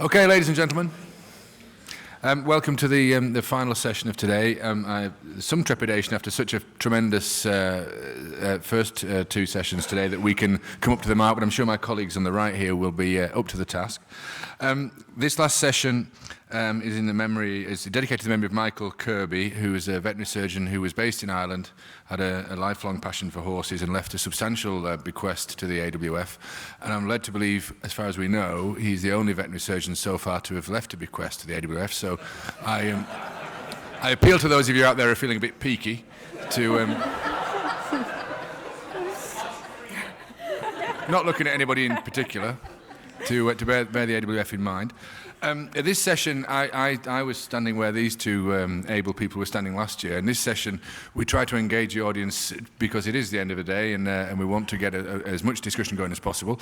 Okay, ladies and gentlemen, welcome to the final session of today. I have some trepidation after such a tremendous first two sessions today that we can come up to the mark, but I'm sure my colleagues on the right here will be up to the task. This last session is dedicated to the memory of Michael Kirby, who is a veterinary surgeon who was based in Ireland, had a lifelong passion for horses and left a substantial bequest to the AWF. And I'm led to believe, as far as we know, he's the only veterinary surgeon so far to have left a bequest to the AWF. So I appeal to those of you out there who are feeling a bit peaky to not looking at anybody in particular, to bear the AWF in mind. At this session, I was standing where these two able people were standing last year. In this session, we try to engage the audience because it is the end of the day and we want to get as much discussion going as possible.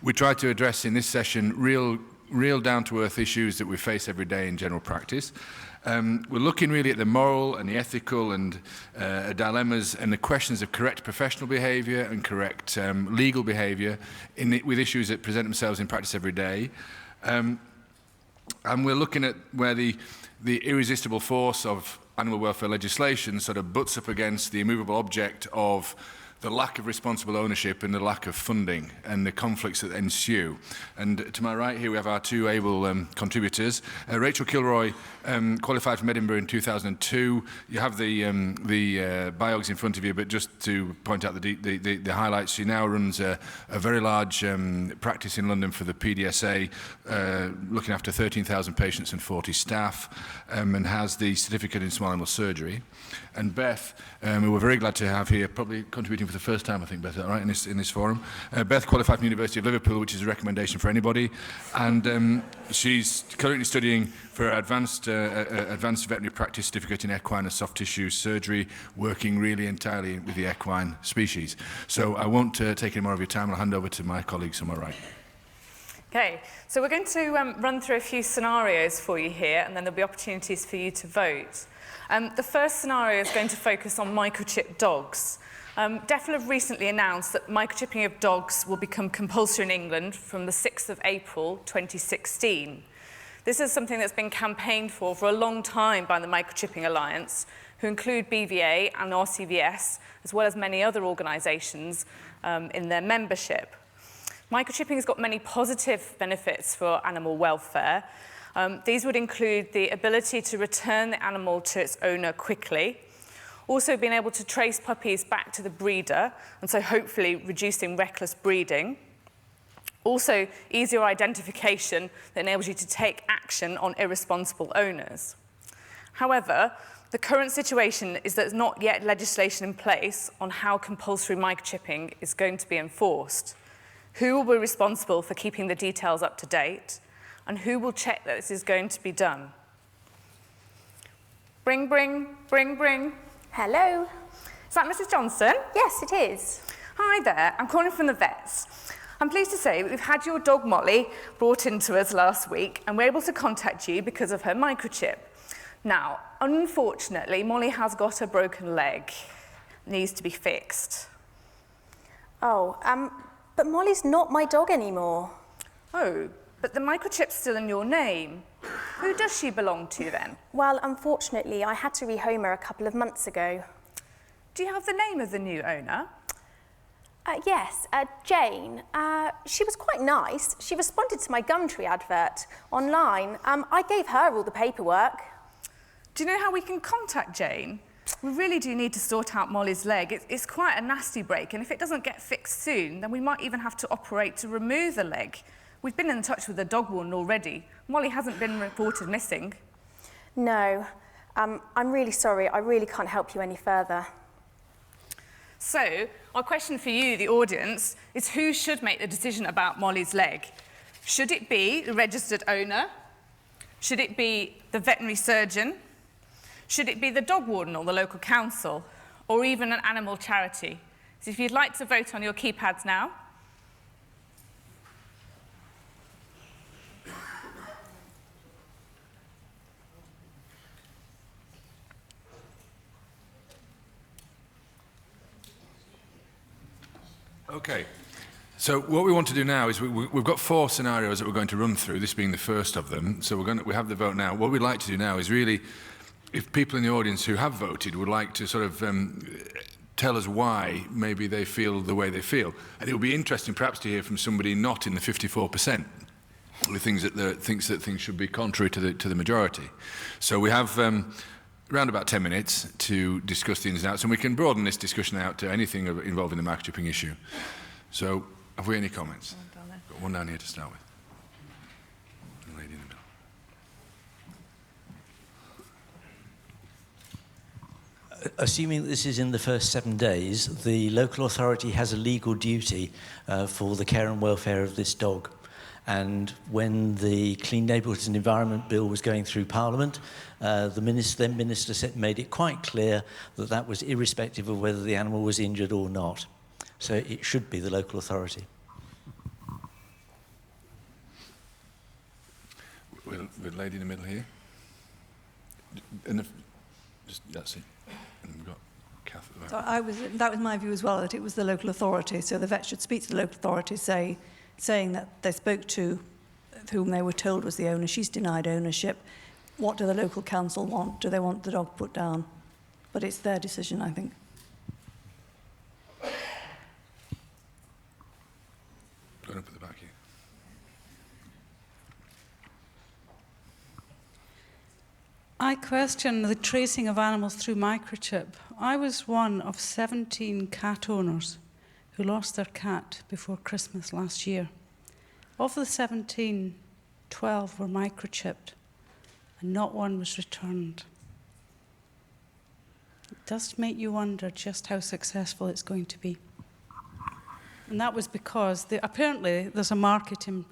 We try to address in this session real down-to-earth issues that we face every day in general practice. We're looking really at the moral and the ethical and dilemmas and the questions of correct professional behaviour and correct legal behaviour with issues that present themselves in practice every day. And we're looking at where the irresistible force of animal welfare legislation sort of butts up against the immovable object of the lack of responsible ownership and the lack of funding and the conflicts that ensue. And to my right here we have our two able contributors. Rachael Kilroy qualified from Edinburgh in 2002. You have the biogs in front of you, but just to point out the highlights, she now runs a very large practice in London for the PDSA, looking after 13,000 patients and 40 staff, and has the certificate in small animal surgery. And Beth, who we're very glad to have here, probably contributing for the first time, I think, Beth, is that right, in this forum? Beth qualified from the University of Liverpool, which is a recommendation for anybody, and she's currently studying for advanced veterinary practice certificate in equine and soft tissue surgery, working really entirely with the equine species. So I won't take any more of your time. I'll hand over to my colleagues on my right. Okay, so we're going to run through a few scenarios for you here, and then there'll be opportunities for you to vote. The first scenario is going to focus on microchipped dogs. DEFL have recently announced that microchipping of dogs will become compulsory in England from the 6th of April 2016. This is something that's been campaigned for a long time by the Microchipping Alliance, who include BVA and RCVS, as well as many other organisations in their membership. Microchipping has got many positive benefits for animal welfare. These would include the ability to return the animal to its owner quickly, also being able to trace puppies back to the breeder, and so hopefully reducing reckless breeding. Also, easier identification that enables you to take action on irresponsible owners. However, the current situation is that there's not yet legislation in place on how compulsory microchipping is going to be enforced. Who will be responsible for keeping the details up to date? And who will check that this is going to be done? Bring. Hello. Is that Mrs. Johnson? Yes, it is. Hi there, I'm calling from the vets. I'm pleased to say that we've had your dog Molly brought into us last week, and we're able to contact you because of her microchip. Now, unfortunately, Molly has got a broken leg. Needs to be fixed. Oh, but Molly's not my dog anymore. Oh, but the microchip's still in your name. Who does she belong to then? Well, unfortunately, I had to rehome her a couple of months ago. Do you have the name of the new owner? Yes, Jane. She was quite nice. She responded to my Gumtree advert online. I gave her all the paperwork. Do you know how we can contact Jane? We really do need to sort out Molly's leg. It's quite a nasty break, and if it doesn't get fixed soon, then we might even have to operate to remove the leg. We've been in touch with the dog warden already. Molly hasn't been reported missing. No, I'm really sorry. I really can't help you any further. So, our question for you, the audience, is who should make the decision about Molly's leg? Should it be the registered owner? Should it be the veterinary surgeon? Should it be the dog warden or the local council? Or even an animal charity? So if you'd like to vote on your keypads now. Okay. So what we want to do now is we've got 4 scenarios that we're going to run through, this being the first of them. So we have the vote now. What we'd like to do now is really, if people in the audience who have voted would like to sort of tell us why maybe they feel the way they feel. And it would be interesting perhaps to hear from somebody not in the 54%. Who thinks that things should be contrary to the majority. So we have around about 10 minutes to discuss the ins and outs, and we can broaden this discussion out to anything involving the microchipping issue. So, have we any comments? Got one down here to start with. The lady in the middle. Assuming that this is in the first 7 days, the local authority has a legal duty for the care and welfare of this dog. And when the Clean Neighbourhoods and Environment Bill was going through Parliament, the minister made it quite clear that that was irrespective of whether the animal was injured or not. So it should be the local authority. The lady in the middle here. And that's it. And we've got Kath at the back. So that was my view as well, that it was the local authority. So the vet should speak to the local authority, saying that they spoke to whom they were told was the owner. She's denied ownership. What do the local council want? Do they want the dog put down? But it's their decision, I think. Going up at the back here. I question the tracing of animals through microchip. I was one of 17 cat owners who lost their cat before Christmas last year. Of the 17, 12 were microchipped, and not one was returned. It does make you wonder just how successful it's going to be. And that was because apparently there's a market in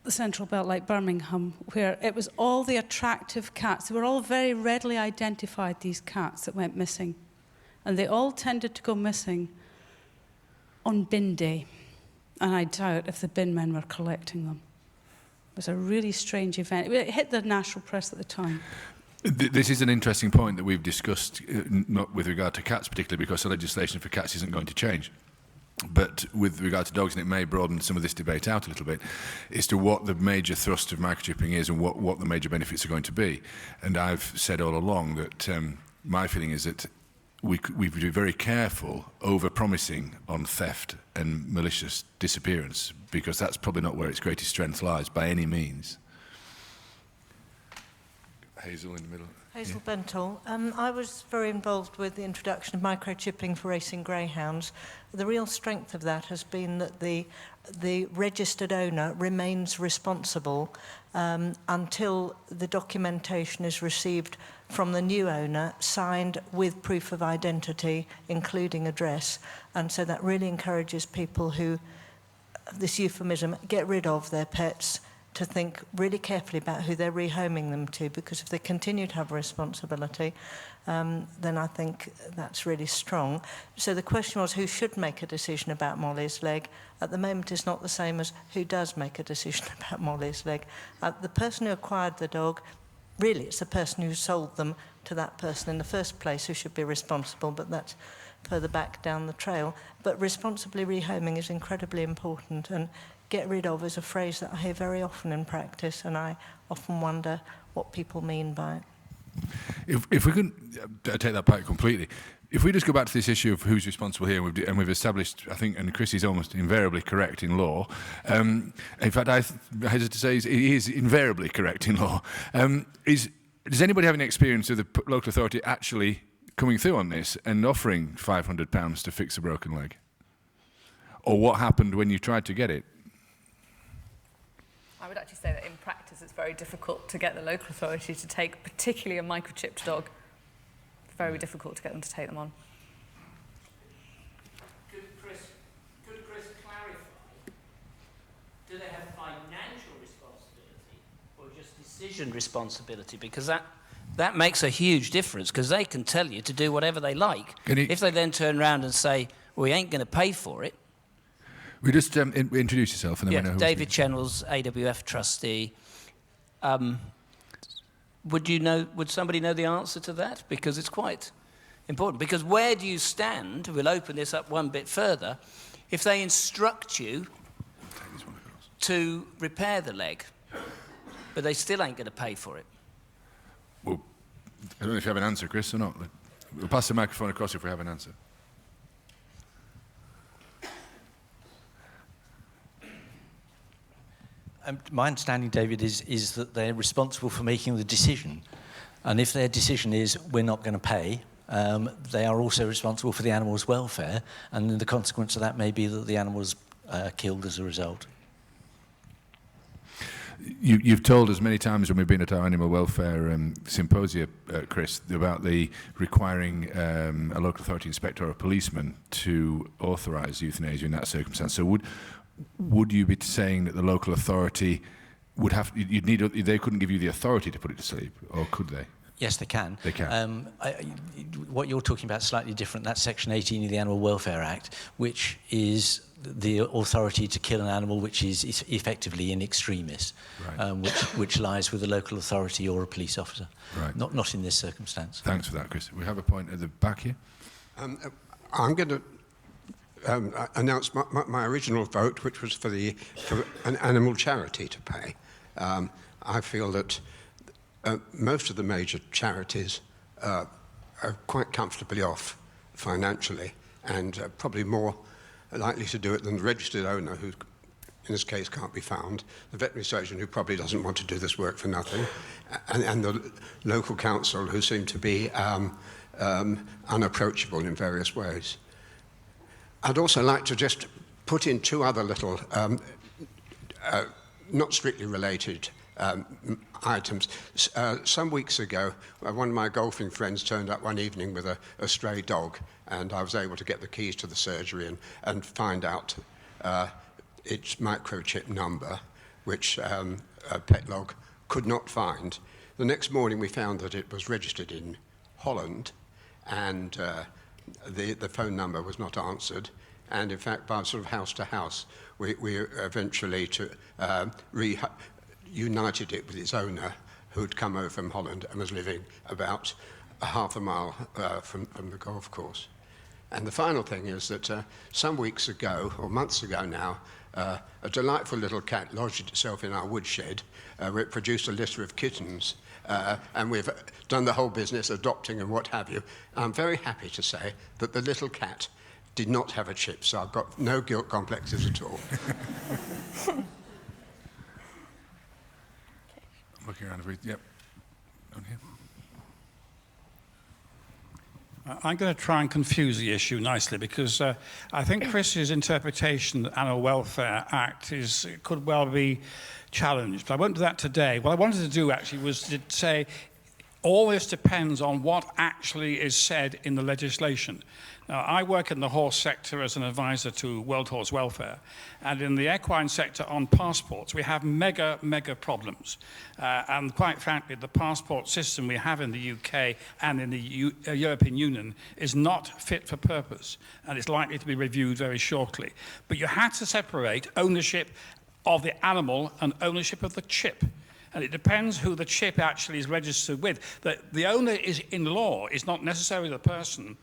the Central Belt like Birmingham where it was all the attractive cats. They were all very readily identified, these cats that went missing. And they all tended to go missing on bin day. And I doubt if the bin men were collecting them. It was a really strange event. It hit the national press at the time. This is an interesting point that we've discussed, not with regard to cats particularly, because the legislation for cats isn't going to change. But with regard to dogs, and it may broaden some of this debate out a little bit, as to what the major thrust of microchipping is and what the major benefits are going to be. And I've said all along that my feeling is that we would be very careful over-promising on theft and malicious disappearance, because that's probably not where its greatest strength lies by any means. Hazel in the middle. Hazel Bentel. I was very involved with the introduction of microchipping for racing greyhounds. The real strength of that has been that the registered owner remains responsible until the documentation is received from the new owner, signed with proof of identity, including address. And so that really encourages people who, this euphemism, get rid of their pets, to think really carefully about who they're rehoming them to, because if they continue to have a responsibility, then I think that's really strong. So the question was, who should make a decision about Molly's leg? At the moment, it's not the same as who does make a decision about Molly's leg. The person who acquired the dog, really it's the person who sold them to that person in the first place who should be responsible, but that's further back down the trail. But responsibly rehoming is incredibly important, and get rid of is a phrase that I hear very often in practice, and I often wonder what people mean by it. If we could take that part completely, if we just go back to this issue of who's responsible here, and we've established, I think, and Chris is almost invariably correct in law. In fact, I hesitate to say he is invariably correct in law. Does anybody have any experience of the local authority actually coming through on this and offering £500 to fix a broken leg? Or what happened when you tried to get it? I would actually say that in practice it's very difficult to get the local authority to take, particularly a microchipped dog. It's very difficult to get them to take them on. Could Chris clarify, do they have financial responsibility or just decision responsibility? Because that makes a huge difference, because they can tell you to do whatever they like. If they then turn around and say, well, we ain't going to pay for it. We just introduce yourself and then we know who David Chennells, AWF trustee. Would somebody know the answer to that? Because it's quite important. Because where do you stand? We'll open this up one bit further. if they instruct you to repair the leg, but they still ain't going to pay for it? Well, I don't know if you have an answer, Chris, or not. We'll pass the microphone across if we have an answer. My understanding, David, is that they're responsible for making the decision. And if their decision is we're not going to pay, they are also responsible for the animal's welfare. And then the consequence of that may be that the animal's killed as a result. You've told us many times when we've been at our animal welfare symposia, Chris, about the requiring a local authority inspector or a policeman to authorise euthanasia in that circumstance. So would you be saying that the local authority would have, they couldn't give you the authority to put it to sleep, or could they? Yes, they can. They can. What you're talking about is slightly different. That's Section 18 of the Animal Welfare Act, which is the authority to kill an animal which is effectively in extremis, right. which lies with a local authority or a police officer. Right. Not in this circumstance. Thanks for that, Chris. We have a point at the back here. I'm going to announce my original vote, which was for an animal charity to pay. I feel that most of the major charities are quite comfortably off financially, and probably more likely to do it than the registered owner, who in this case can't be found, the veterinary surgeon, who probably doesn't want to do this work for nothing, and the local council, who seem to be unapproachable in various ways. I'd also like to just put in two other little, not strictly related items. Some weeks ago, one of my golfing friends turned up one evening with a stray dog, and I was able to get the keys to the surgery and find out its microchip number, which a pet log could not find. The next morning, we found that it was registered in Holland, and the phone number was not answered. And in fact, by sort of house to house, we eventually reunited it with its owner, who'd come over from Holland and was living about a half a mile from the golf course. And the final thing is that some weeks ago, or months ago now, a delightful little cat lodged itself in our woodshed, where it produced a litter of kittens, and we've done the whole business, adopting and what have you. I'm very happy to say that the little cat did not have a chip, so I've got no guilt complexes at all. Looking around, yep, down here. I'm going to try and confuse the issue nicely, because I think Chris's interpretation of the Animal Welfare Act could well be challenged. But I won't do that today. What I wanted to do actually was to say all this depends on what actually is said in the legislation. Now, I work in the horse sector as an advisor to World Horse Welfare, and in the equine sector on passports, we have mega problems. And quite frankly, the passport system we have in the UK and in the European Union is not fit for purpose, and it's likely to be reviewed very shortly. But you had to separate ownership of the animal and ownership of the chip. And it depends who the chip actually is registered with. The owner is, in law, is not necessarily the person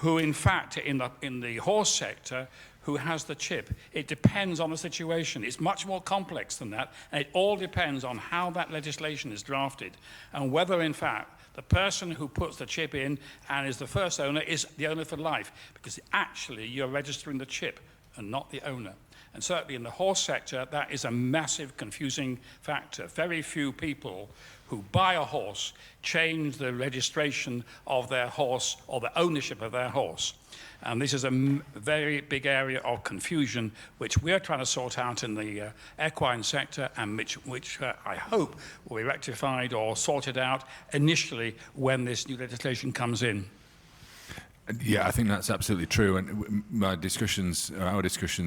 who, in fact, in the horse sector, who has the chip. It depends on the situation. It's much more complex than that, and it all depends on how that legislation is drafted and whether, in fact, the person who puts the chip in and is the first owner is the owner for life, because actually you're registering the chip and not the owner. And certainly in the horse sector, that is a massive confusing factor. Very few people who buy a horse change the registration of their horse or the ownership of their horse. And this is a very big area of confusion, which we're trying to sort out in the equine sector, and which I hope will be rectified or sorted out initially when this new legislation comes in. Yeah, I think that's absolutely true. And our discussions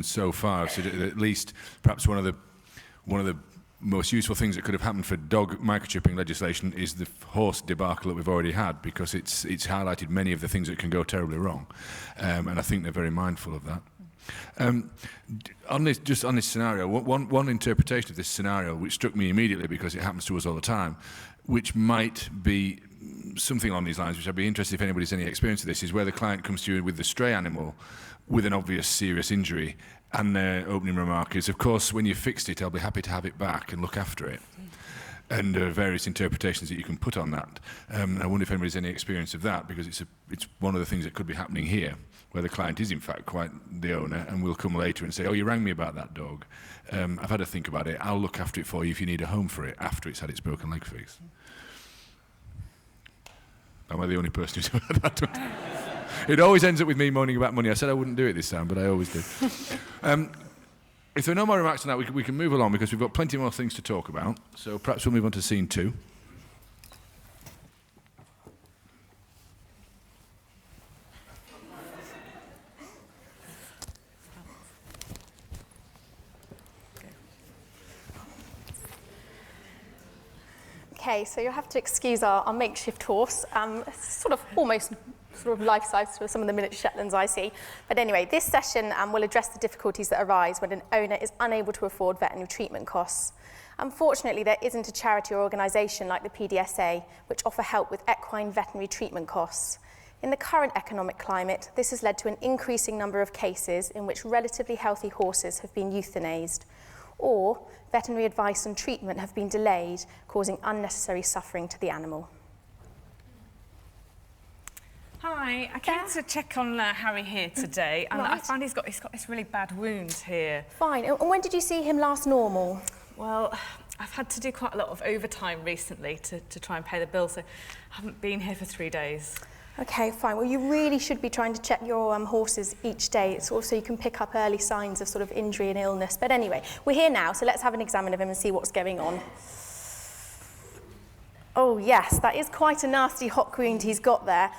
so far, so at least perhaps one of the most useful things that could have happened for dog microchipping legislation is the horse debacle that we've already had, because it's highlighted many of the things that can go terribly wrong, and I think they're very mindful of that. On this scenario, one interpretation of this scenario which struck me immediately, because it happens to us all the time, which might be something along these lines, which I'd be interested if anybody's any experience of this, is where the client comes to you with the stray animal with an obvious serious injury, and their opening remark is, of course, when you've fixed it, I'll be happy to have it back and look after it. And there are various interpretations that you can put on that. I wonder if anybody's any experience of that, because it's one of the things that could be happening here, where the client is in fact quite the owner and will come later and say, oh, you rang me about that dog. I've had a think about it. I'll look after it for you if you need a home for it after it's had its broken leg fixed. Am I the only person who's heard that? It always ends up with me moaning about money. I said I wouldn't do it this time, but I always do. If there are no more remarks on that, we can move along, because we've got plenty more things to talk about. So perhaps we'll move on to scene 2. Okay, so you'll have to excuse our makeshift horse. Sort of life size for some of the miniature Shetlands I see. But anyway, this session will address the difficulties that arise when an owner is unable to afford veterinary treatment costs. Unfortunately, there isn't a charity or organisation like the PDSA which offer help with equine veterinary treatment costs. In the current economic climate, this has led to an increasing number of cases in which relatively healthy horses have been euthanized, or veterinary advice and treatment have been delayed, causing unnecessary suffering to the animal. Hi, I came to check on Harry here today, and I found he's got this really bad wound here. Fine. And when did you see him last normal? Well, I've had to do quite a lot of overtime recently to try and pay the bill, so I haven't been here for 3 days. Okay, fine. Well, you really should be trying to check your horses each day. It's also you can pick up early signs of sort of injury and illness. But anyway, we're here now, so let's have an examine of him and see what's going on. Oh, yes, that is quite a nasty hock wound he's got there.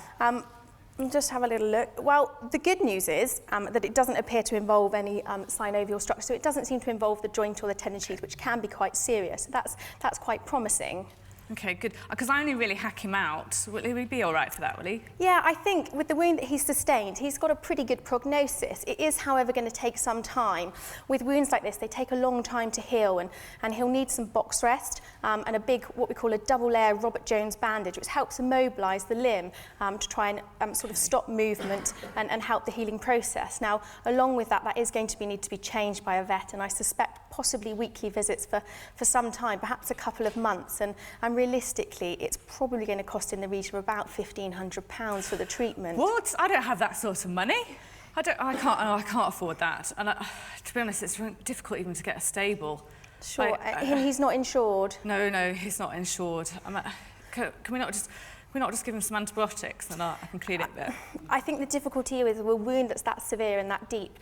Just have a little look. Well, the good news is that it doesn't appear to involve any synovial structure, so it doesn't seem to involve the joint or the tendon sheath, which can be quite serious. That's quite promising. Okay, good. Because I only really hack him out. Will he be all right for that, will he? Yeah, I think with the wound that he's sustained, he's got a pretty good prognosis. It is, however, going to take some time. With wounds like this, they take a long time to heal, and he'll need some box rest and a big, what we call a double-layer Robert Jones bandage, which helps immobilise the limb to try and sort of stop movement and help the healing process. Now, along with that, that is going to need to be changed by a vet, and I suspect possibly weekly visits for some time, perhaps a couple of months, and realistically, it's probably going to cost in the region of about £1,500 for the treatment. What? I don't have that sort of money. I can't afford that. And to be honest, it's difficult even to get a stable. Sure. He's not insured. No, he's not insured. Can we not just give him some antibiotics and I can clean it a bit? I think the difficulty with a wound that's that severe and that deep,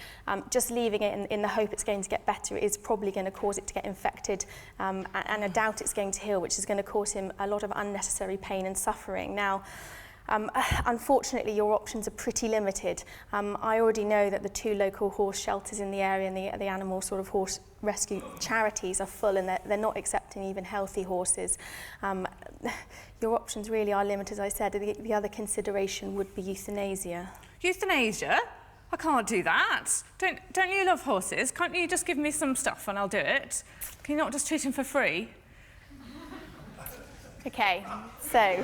just leaving it in the hope it's going to get better is probably going to cause it to get infected, and I doubt it's going to heal, which is going to cause him a lot of unnecessary pain and suffering. Now, unfortunately, your options are pretty limited. I already know that the 2 local horse shelters in the area and the animal sort of horse rescue charities are full, and they're not accepting even healthy horses. Your options really are limited, as I said. The other consideration would be euthanasia. Euthanasia? I can't do that. Don't you love horses? Can't you just give me some stuff and I'll do it? Can you not just treat him for free? Okay, so...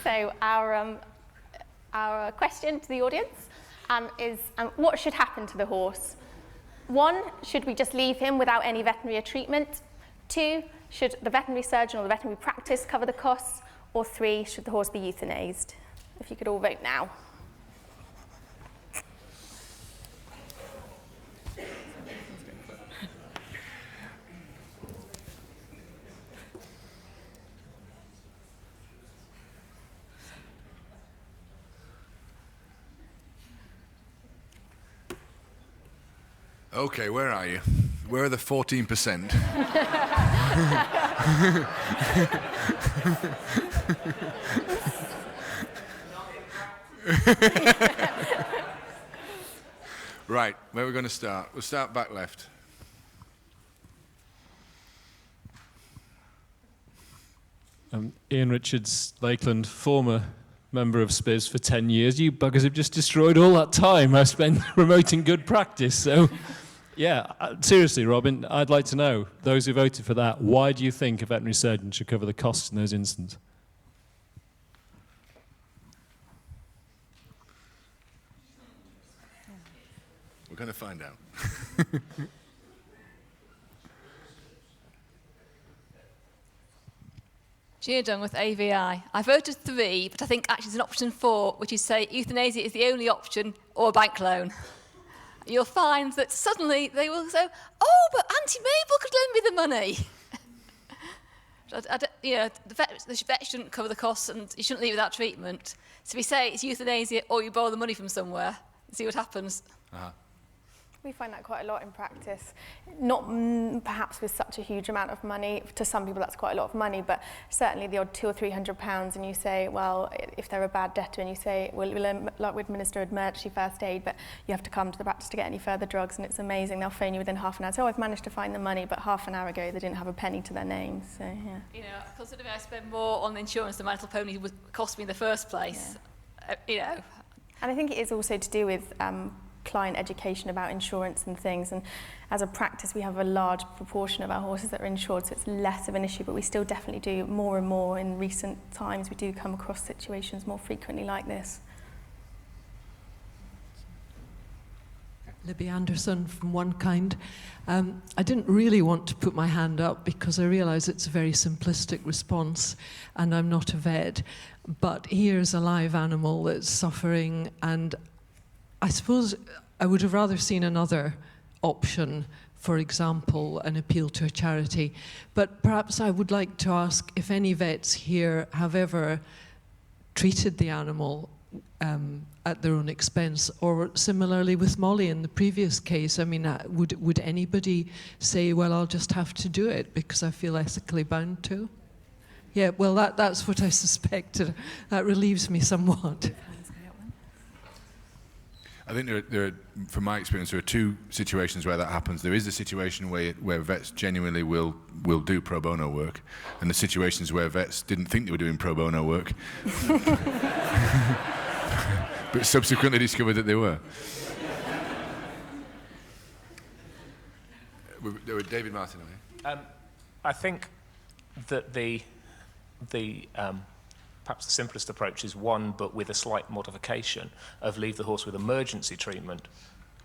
so our question to the audience is what should happen to the horse? 1, should we just leave him without any veterinary treatment? 2, should the veterinary surgeon or the veterinary practice cover the costs? Or 3, should the horse be euthanized? If you could all vote now. Okay, where are you? Where are the 14%? Right, where are we going to start? We'll start back left. Ian Richards, Lakeland, former member of SPIS for 10 years. You buggers have just destroyed all that time I spent promoting good practice, so Yeah, seriously, Robin, I'd like to know, those who voted for that, why do you think a veterinary surgeon should cover the costs in those instances? We're going to find out. Gina Dunn with AVI. I voted 3, but I think actually it's an option 4, which is say euthanasia is the only option or a bank loan. You'll find that suddenly they will say, oh, but Auntie Mabel could lend me the money. The vet shouldn't cover the costs and you shouldn't leave without treatment. So we say it's euthanasia or you borrow the money from somewhere and see what happens. Uh-huh. We find that quite a lot in practice. Not perhaps with such a huge amount of money. To some people that's quite a lot of money, but certainly the odd £200 or £300 and you say, well, if they're a bad debtor and you say, well, we'll administer emergency first aid, but you have to come to the practice to get any further drugs, and it's amazing. They'll phone you within half an hour. So, I've managed to find the money, but half an hour ago they didn't have a penny to their name. So, yeah. You know, considering I spend more on insurance than My Little Pony would cost me in the first place, And I think it is also to do with client education about insurance and things, and as a practice we have a large proportion of our horses that are insured, so it's less of an issue, but we still definitely do more and more in recent times. We do come across situations more frequently like this. Libby Anderson from One Kind. I didn't really want to put my hand up because I realise it's a very simplistic response and I'm not a vet, but here's a live animal that's suffering, and I suppose I would have rather seen another option, for example, an appeal to a charity. But perhaps I would like to ask if any vets here have ever treated the animal at their own expense, or similarly with Molly in the previous case. I mean, would anybody say, well, I'll just have to do it because I feel ethically bound to? Yeah, well, that's what I suspected. That relieves me somewhat. I think there are, from my experience, there are two situations where that happens. There is the situation where vets genuinely will do pro bono work, and the situations where vets didn't think they were doing pro bono work, but subsequently discovered that they were. There were David Martin over here. I think that the perhaps the simplest approach is one, but with a slight modification of leave the horse with emergency treatment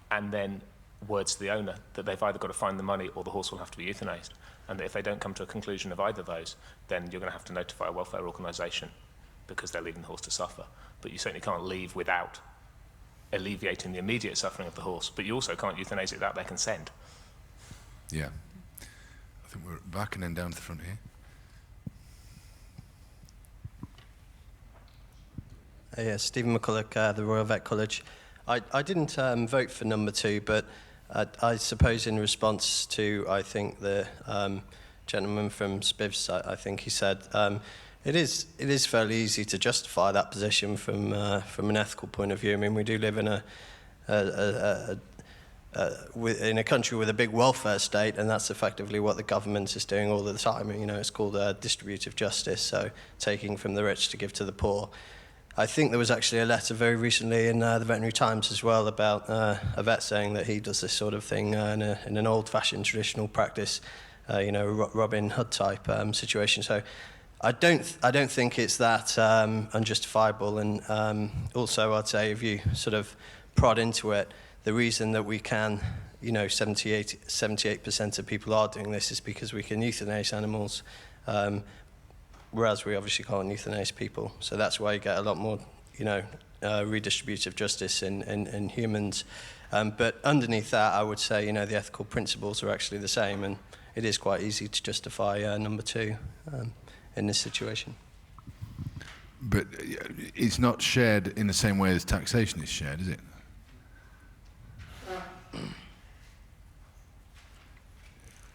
and then words to the owner that they've either got to find the money or the horse will have to be euthanized. And that if they don't come to a conclusion of either of those, then you're going to have to notify a welfare organisation because they're leaving the horse to suffer. But you certainly can't leave without alleviating the immediate suffering of the horse, but you also can't euthanize it without their consent. Yeah. I think we're back and then down to the front here. Yeah, Stephen McCulloch, the Royal Vet College. I didn't vote for number 2, but I suppose in response to, I think, the gentleman from Spivs, I think he said, it is fairly easy to justify that position from an ethical point of view. I mean, we do live in in a country with a big welfare state, and that's effectively what the government is doing all the time. You know, it's called distributive justice, so taking from the rich to give to the poor. I think there was actually a letter very recently in the Veterinary Times as well about a vet saying that he does this sort of thing in an old-fashioned traditional practice, you know, Robin Hood type situation. So I don't think it's that unjustifiable. And also, I'd say if you sort of prod into it, the reason that we can, you know, 78% of people are doing this is because we can euthanize animals. Whereas we obviously can't euthanize people. So that's why you get a lot more, you know, redistributive justice in humans. But underneath that, I would say, you know, the ethical principles are actually the same, and it is quite easy to justify number 2 in this situation. But it's not shared in the same way as taxation is shared, is it?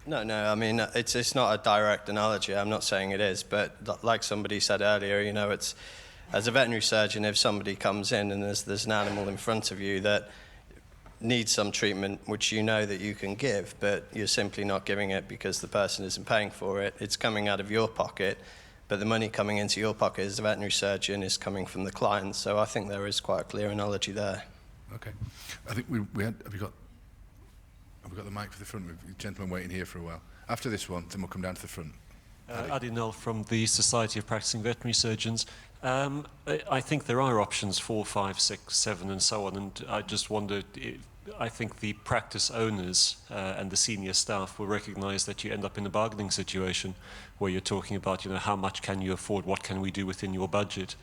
No, I mean, it's not a direct analogy. I'm not saying it is, but like somebody said earlier, you know, it's, as a veterinary surgeon, if somebody comes in and there's an animal in front of you that needs some treatment, which you know that you can give, but you're simply not giving it because the person isn't paying for it, it's coming out of your pocket, but the money coming into your pocket as a veterinary surgeon is coming from the client. So I think there is quite a clear analogy there. Okay. I think we had, have you got? We've got the mic for the front. We've a gentleman waiting here for a while. After this one, then we'll come down to the front. Adi Null from the Society of Practicing Veterinary Surgeons. I think there are options 4, 5, 6, 7 and so on, and I just wondered, I think the practice owners and the senior staff will recognise that you end up in a bargaining situation where you're talking about, how much can you afford, what can we do within your budget,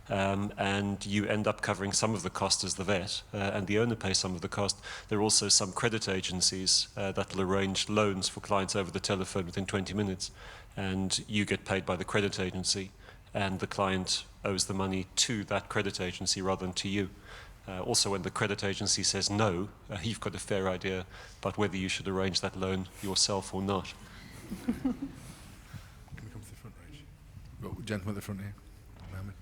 and you end up covering some of the cost as the vet, and the owner pays some of the cost. There are also some credit agencies that will arrange loans for clients over the telephone within 20 minutes, and you get paid by the credit agency, and the client owes the money to that credit agency rather than to you. Also, when the credit agency says no, you've got a fair idea about whether you should arrange that loan yourself or not. Can we come to the front, Rach? We've got a gentleman at the front here. Mohammed.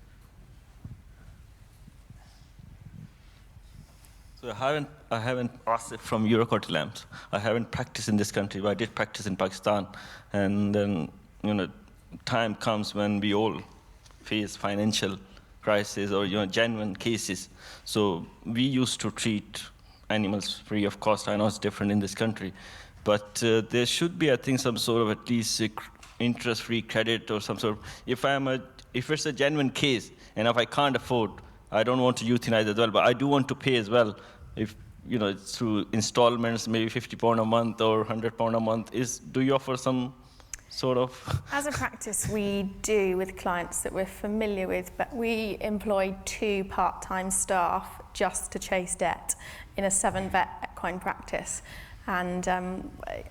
So I haven't asked it from Eurocortilamps. I haven't practiced in this country, but I did practice in Pakistan. And then, time comes when we all face financial crisis or genuine cases. So we used to treat animals free of cost. I know it's different in this country, but there should be, I think, some sort of at least interest-free credit or some sort of. If it's a genuine case, and if I can't afford, I don't want to euthanize as well, but I do want to pay as well. If it's through installments, maybe £50 a month or £100 a month. Do you offer some sort of? As a practice, we do with clients that we're familiar with, but we employ 2 part-time staff just to chase debt in a 7-vet equine practice. And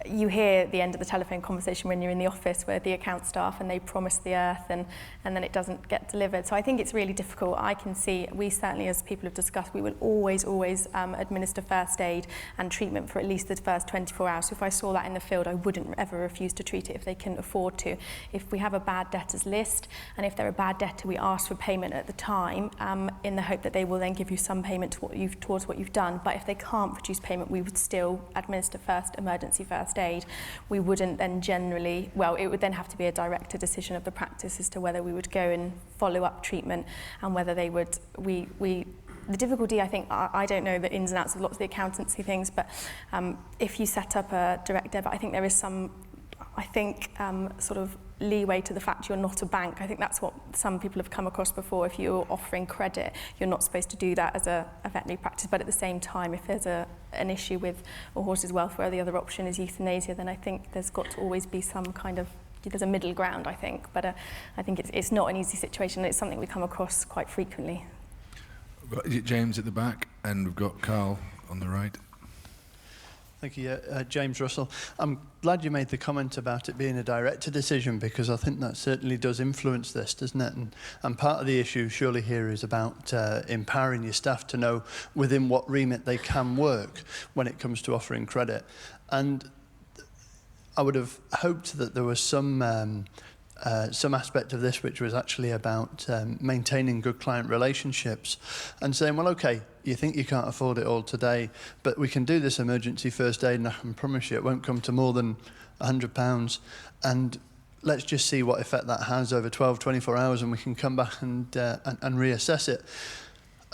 you hear at the end of the telephone conversation when you're in the office with the account staff and they promise the earth and then it doesn't get delivered. So I think it's really difficult. I can see, we certainly, as people have discussed, we will always administer first aid and treatment for at least the first 24 hours. So if I saw that in the field, I wouldn't ever refuse to treat it if they couldn't afford to. If we have a bad debtors list, and if they're a bad debtor, we ask for payment at the time in the hope that they will then give you some payment towards what you've done. But if they can't produce payment, we would still administer emergency first aid. We wouldn't then generally, it would then have to be a director decision of the practice as to whether we would go and follow up treatment and whether they would, the difficulty, I think, I don't know the ins and outs of lots of the accountancy things, but if you set up a direct debit, I think there is some, sort of leeway to the fact you're not a bank. I think that's what some people have come across before. If you're offering credit, you're not supposed to do that as a veterinary practice. But at the same time, if there's an issue with a horse's welfare, the other option is euthanasia, then I think there's got to always be some kind of, there's a middle ground, I think. But I think it's not an easy situation. It's something we come across quite frequently. We've got James at the back, and we've got Carl on the right. Thank you, James Russell. I'm glad you made the comment about it being a director decision, because I think that certainly does influence this, doesn't it? And part of the issue surely here is about empowering your staff to know within what remit they can work when it comes to offering credit. And I would have hoped that there was some aspect of this which was actually about maintaining good client relationships and saying, well, okay, you think you can't afford it all today, but we can do this emergency first aid, and I can promise you it won't come to more than £100, and let's just see what effect that has over 12, 24 hours, and we can come back and reassess it.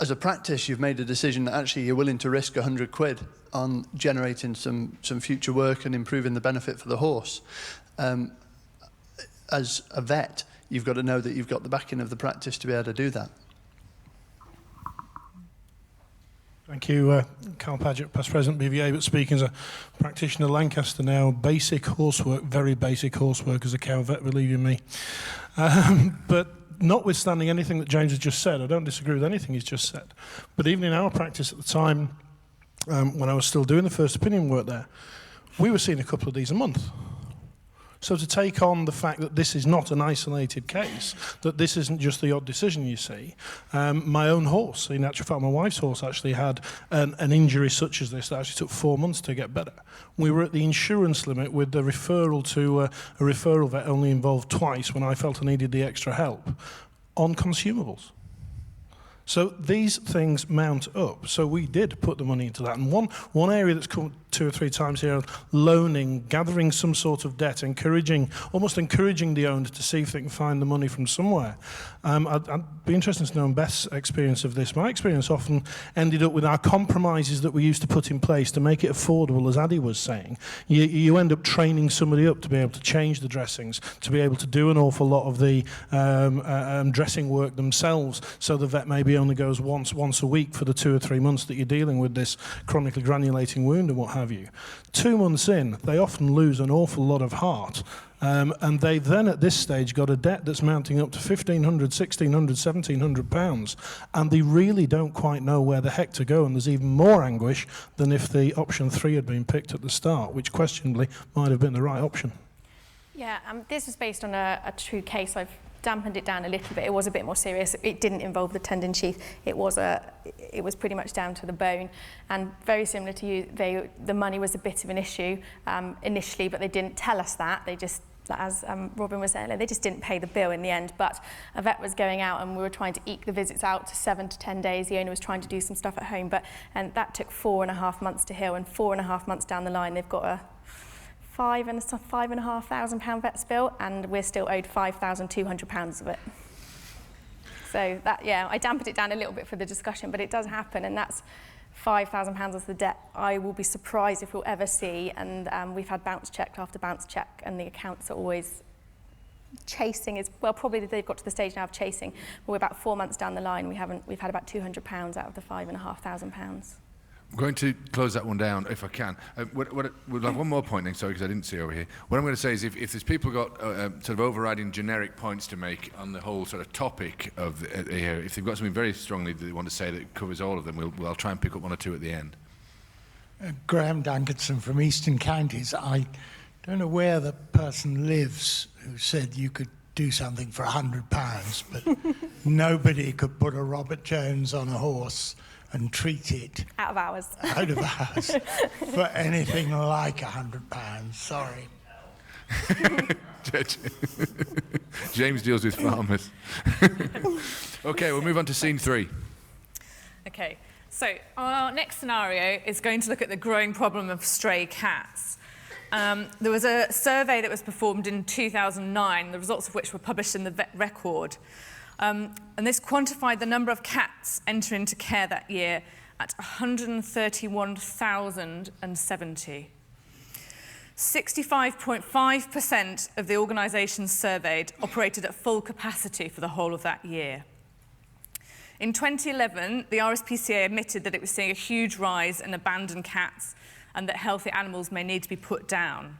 As a practice, you've made a decision that actually you're willing to risk £100 on generating some future work and improving the benefit for the horse. As a vet, you've got to know that you've got the backing of the practice to be able to do that. Thank you, Carl Paget, past president BVA, but speaking as a practitioner at Lancaster now. Basic horsework, very basic horsework as a cow vet, believe you me. But notwithstanding anything that James has just said, I don't disagree with anything he's just said. But even in our practice at the time, when I was still doing the first opinion work there, we were seeing a couple of these a month. So to take on the fact that this is not an isolated case, that this isn't just the odd decision you see, my own horse, in actual fact my wife's horse actually had an injury such as this that actually took 4 months to get better. We were at the insurance limit with the referral to a referral vet only involved twice when I felt I needed the extra help on consumables. So these things mount up. So we did put the money into that. And one area that's come 2 or 3 times here, loaning, gathering some sort of debt, almost encouraging the owner to see if they can find the money from somewhere. I'd be interested to know Beth's experience of this. My experience often ended up with our compromises that we used to put in place to make it affordable, as Addy was saying. You end up training somebody up to be able to change the dressings, to be able to do an awful lot of the dressing work themselves, so the vet maybe only goes once a week for the 2 or 3 months that you're dealing with this chronically granulating wound and what have you. 2 months in, they often lose an awful lot of heart. And they've then at this stage got a debt that's mounting up to £1,500, £1,600, £1,700, and they really don't quite know where the heck to go, and there's even more anguish than if the option 3 had been picked at the start, which questionably might have been the right option. Yeah, this is based on a true case. I've dampened it down a little bit. It was a bit more serious. It didn't involve the tendon sheath. It was pretty much down to the bone, and very similar to you, the money was a bit of an issue initially, but they didn't tell us that. They just, as Robin was saying, they just didn't pay the bill in the end. But a vet was going out, and we were trying to eke the visits out to 7 to 10 days. The owner was trying to do some stuff at home, and that took 4.5 months to heal. And 4.5 months down the line, they've got a £5,500 vet's bill, and we're still owed £5,200 of it. So that, yeah, I dampened it down a little bit for the discussion, but it does happen, and that's £5,000 of the debt I will be surprised if we'll ever see. And we've had bounce check after bounce check, and the accounts are always chasing. Probably they've got to the stage now of chasing, but we're about 4 months down the line. We've had about £200 out of the £5,500. I'm going to close that one down if I can. We'll have one more point then, sorry, because I didn't see over here. What I'm going to say is if there's people got sort of overriding generic points to make on the whole sort of topic of if they've got something very strongly that they want to say that covers all of them, I'll try and pick up 1 or 2 at the end. Graham Dankerson from Eastern Counties. I don't know where the person lives who said you could do something for £100, but nobody could put a Robert Jones on a horse and treat it out of hours for anything like £100. Sorry. James deals with farmers. Okay, we'll move on to scene 3. Okay, so our next scenario is going to look at the growing problem of stray cats. There was a survey that was performed in 2009, the results of which were published in the Vet Record. And this quantified the number of cats entering into care that year at 131,070. 65.5% of the organisations surveyed operated at full capacity for the whole of that year. In 2011, the RSPCA admitted that it was seeing a huge rise in abandoned cats and that healthy animals may need to be put down.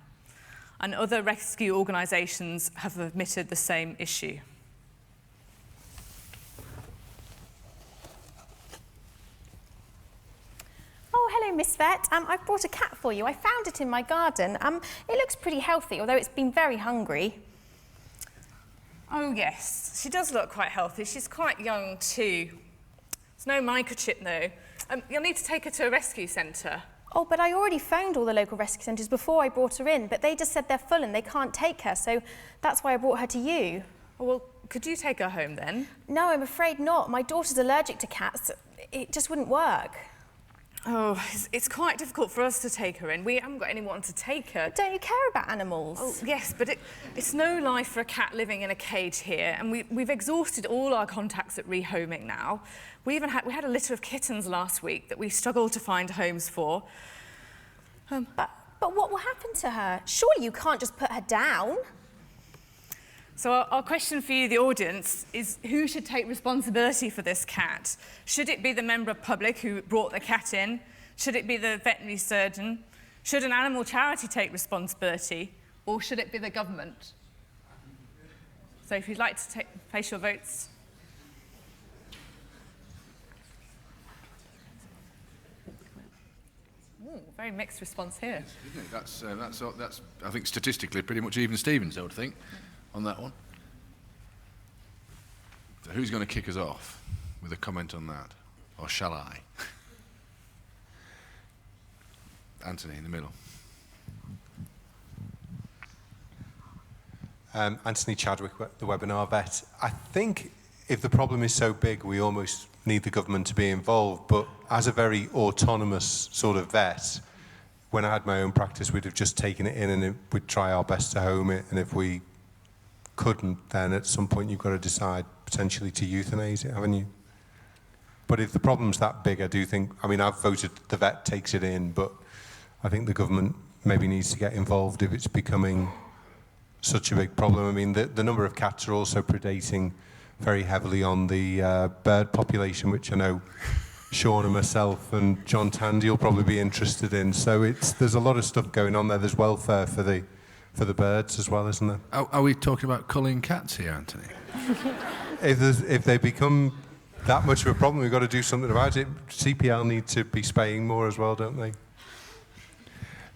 And other rescue organisations have admitted the same issue. Oh, hello, Miss Vet. I've brought a cat for you. I found it in my garden. It looks pretty healthy, although it's been very hungry. Oh, yes. She does look quite healthy. She's quite young, too. There's no microchip, though. You'll need to take her to a rescue centre. Oh, but I already phoned all the local rescue centres before I brought her in, but they just said they're full and they can't take her, so that's why I brought her to you. Oh, well, could you take her home, then? No, I'm afraid not. My daughter's allergic to cats. It just wouldn't work. Oh, it's quite difficult for us to take her in. We haven't got anyone to take her. But don't you care about animals? Oh, yes, but it's no life for a cat living in a cage here, and we've exhausted all our contacts at rehoming now. We had a litter of kittens last week that we struggled to find homes for. But what will happen to her? Surely you can't just put her down. So our question for you, the audience, is who should take responsibility for this cat? Should it be the member of public who brought the cat in? Should it be the veterinary surgeon? Should an animal charity take responsibility? Or should it be the government? So if you'd like to place your votes. Ooh, very mixed response here. Isn't it? That's I think statistically pretty much even Stevens, I would think. On that one. So who's going to kick us off with a comment on that? Or shall I? Anthony in the middle. Anthony Chadwick, the webinar vet. I think if the problem is so big, we almost need the government to be involved, but as a very autonomous sort of vet, when I had my own practice, we'd have just taken it in and we'd try our best to home it, and if we couldn't, then at some point you've got to decide potentially to euthanize it, haven't you? But if the problem's that big, I do think, I mean, I've voted the vet takes it in, but I think the government maybe needs to get involved if it's becoming such a big problem. I mean, the number of cats are also predating very heavily on the bird population, which I know Sean and myself and John Tandy will probably be interested in. So there's a lot of stuff going on there. There's welfare for the birds as well, isn't there? Are we talking about culling cats here, Anthony? If they become that much of a problem, we've got to do something about it. CPL need to be spaying more as well, don't they?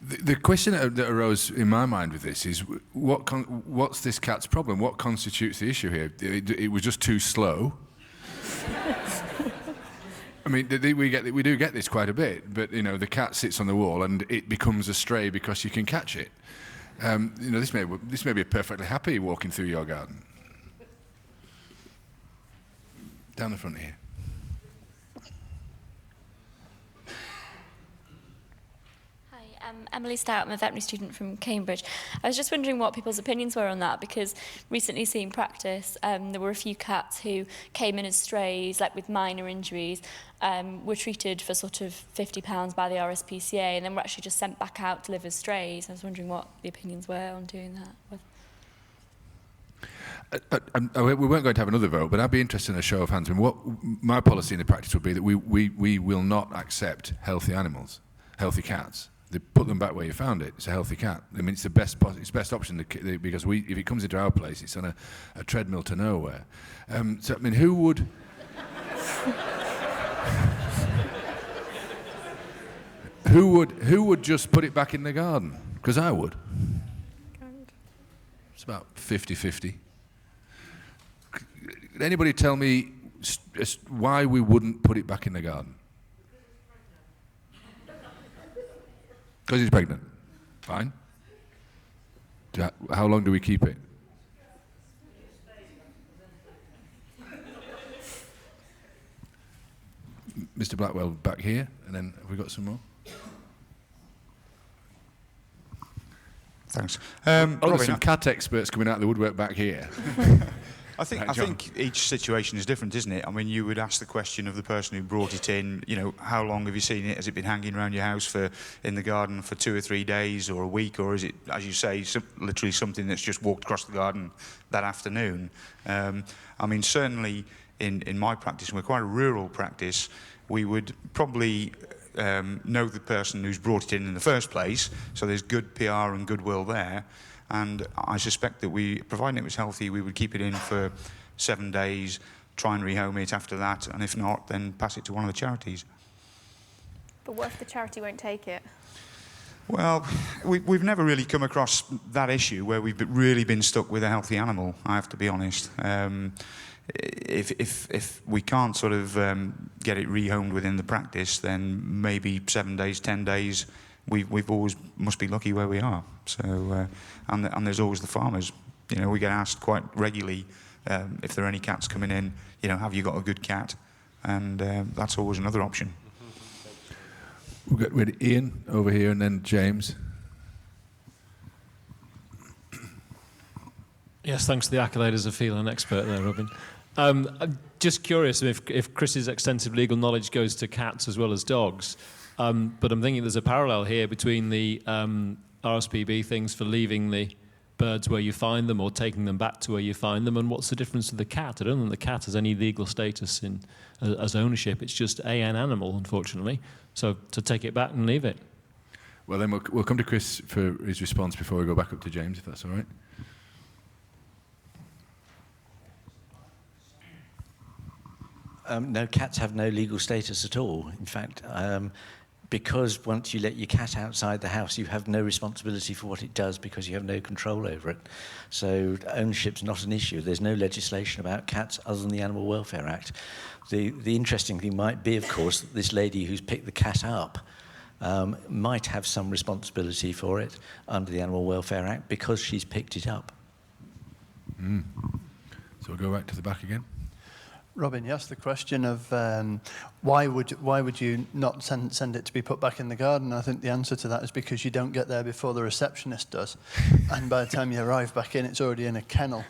The question that arose in my mind with this is, what's this cat's problem? What constitutes the issue here? It was just too slow. I mean, we do get this quite a bit, but you know, the cat sits on the wall and it becomes a stray because you can catch it. You know, this may be perfectly happy walking through your garden. Down the front here. Emily Stout, I'm a veterinary student from Cambridge. I was just wondering what people's opinions were on that, because recently seeing practice, there were a few cats who came in as strays, like with minor injuries, were treated for sort of £50 by the RSPCA, and then were actually just sent back out to live as strays. I was wondering what the opinions were on doing that. We weren't going to have another vote, but I'd be interested in a show of hands. I mean, what my policy in the practice would be that we will not accept healthy animals, healthy cats. They put them back where you found it. It's a healthy cat. I mean, it's the best option because if it comes into our place, it's on a treadmill to nowhere. So I mean, who would just put it back in the garden? Because I would. It's about 50-50. Could anybody tell me why we wouldn't put it back in the garden? Because he's pregnant. Fine. How long do we keep it? Mr. Blackwell back here, and then have we got some more? Thanks. There's some cat experts coming out of the woodwork back here. I think each situation is different, isn't it? I mean, you would ask the question of the person who brought it in, you know, how long have you seen it? Has it been hanging around your house in the garden for 2 or 3 days or a week? Or is it, as you say, literally something that's just walked across the garden that afternoon? I mean, certainly in my practice, and we're quite a rural practice, we would probably know the person who's brought it in the first place, so there's good PR and goodwill there. And I suspect that providing it was healthy, we would keep it in for 7 days, try and rehome it after that, and if not, then pass it to one of the charities. But what if the charity won't take it? Well, we've never really come across that issue where we've really been stuck with a healthy animal, I have to be honest. If we can't sort of get it rehomed within the practice, then maybe 7 days, 10 days, we've always must be lucky where we are. So, and there's always the farmers. You know, we get asked quite regularly if there are any cats coming in. You know, have you got a good cat? And that's always another option. We've got Ian over here, and then James. Yes, thanks for the accolade as a feline expert there, Robin. I'm just curious if Chris's extensive legal knowledge goes to cats as well as dogs. But I'm thinking there's a parallel here between the RSPB things for leaving the birds where you find them or taking them back to where you find them, and what's the difference to the cat? I don't think the cat has any legal status as ownership. It's just an animal, unfortunately. So to take it back and leave it. Well, then we'll come to Chris for his response before we go back up to James, if that's all right. No, cats have no legal status at all. In fact, because once you let your cat outside the house, you have no responsibility for what it does because you have no control over it. So ownership's not an issue. There's no legislation about cats other than the Animal Welfare Act. The interesting thing might be, of course, that this lady who's picked the cat up might have some responsibility for it under the Animal Welfare Act because she's picked it up. So we'll go back to the back again. Robin, you asked the question of why would you not send it to be put back in the garden? I think the answer to that is because you don't get there before the receptionist does, and by the time you arrive back in, it's already in a kennel.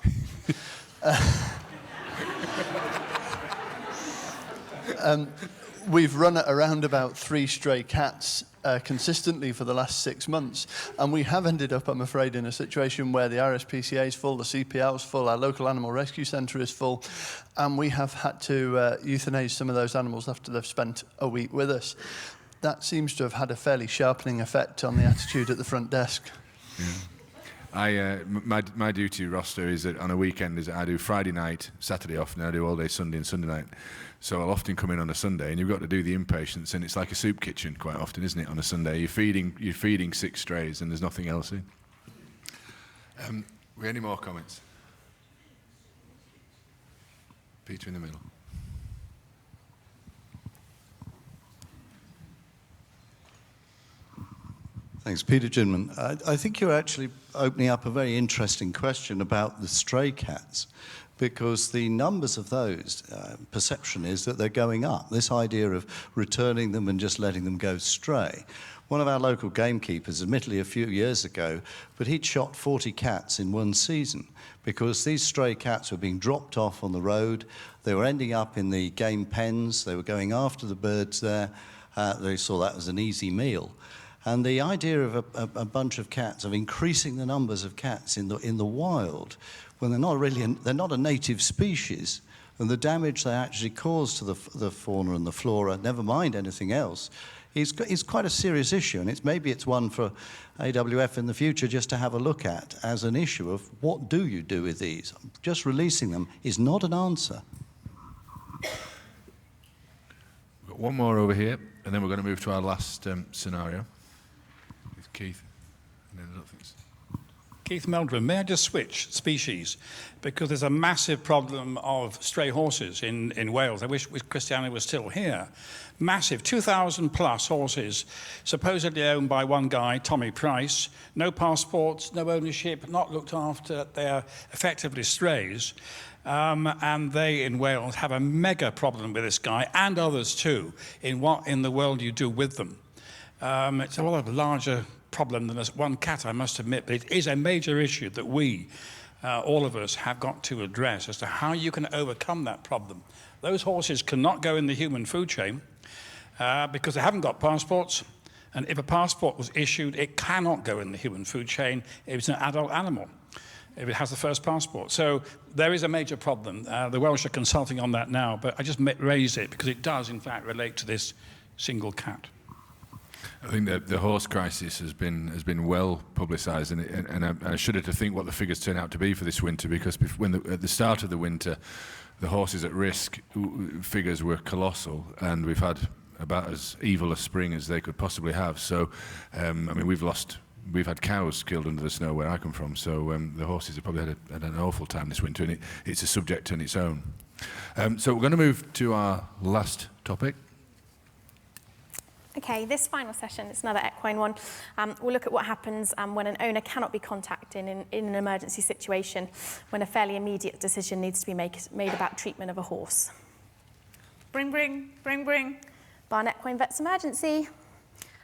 We've run it around about 3 stray cats consistently for the last 6 months, and we have ended up, I'm afraid, in a situation where the RSPCA is full, the CPL is full, our local animal rescue centre is full, and we have had to euthanize some of those animals after they've spent a week with us. That seems to have had a fairly sharpening effect on the attitude at the front desk. Yeah. My duty roster is that on a weekend is that I do Friday night, Saturday off, and I do all day Sunday and Sunday night. So I'll often come in on a Sunday, and you've got to do the inpatients, and it's like a soup kitchen quite often, isn't it? On a Sunday, you're feeding 6 strays, and there's nothing else in. Any more comments? Peter in the middle. Thanks, Peter Ginman. I think you're actually opening up a very interesting question about the stray cats, because the numbers of those, perception is that they're going up. This idea of returning them and just letting them go stray. One of our local gamekeepers, admittedly a few years ago, but he'd shot 40 cats in one season because these stray cats were being dropped off on the road. They were ending up in the game pens. They were going after the birds there. They saw that as an easy meal. And the idea of a bunch of cats, of increasing the numbers of cats in the wild, when they're not a native species, and the damage they actually cause to the fauna and the flora, never mind anything else, is quite a serious issue. And maybe it's one for AWF in the future just to have a look at as an issue of what do you do with these? Just releasing them is not an answer. We've got one more over here, and then we're going to move to our last scenario. Keith, and then Keith Meldrum, may I just switch species? Because there's a massive problem of stray horses in Wales. I wish Christiana was still here. Massive, 2,000 plus horses, supposedly owned by one guy, Tommy Price. No passports, no ownership, not looked after. They're effectively strays. And they, in Wales, have a mega problem with this guy, and others too, in what in the world you do with them. It's a lot of larger problem than one cat, I must admit, but it is a major issue that we, all of us, have got to address as to how you can overcome that problem. Those horses cannot go in the human food chain because they haven't got passports, and if a passport was issued, it cannot go in the human food chain if it's an adult animal, if it has the first passport. So there is a major problem. The Welsh are consulting on that now, but I just raised it because it does, in fact, relate to this single cat. I think that the horse crisis has been well publicised, and I shudder to think what the figures turn out to be for this winter, because at the start of the winter, the horses at risk figures were colossal, and we've had about as evil a spring as they could possibly have. So, I mean, we've had cows killed under the snow where I come from, so the horses have probably had an awful time this winter, and it's a subject on its own. So we're going to move to our last topic. Okay, this final session, it's another equine one. We'll look at what happens when an owner cannot be contacted in an emergency situation, when a fairly immediate decision needs to be made about treatment of a horse. Bring, bring, bring, bring. Barnet Equine Vets Emergency.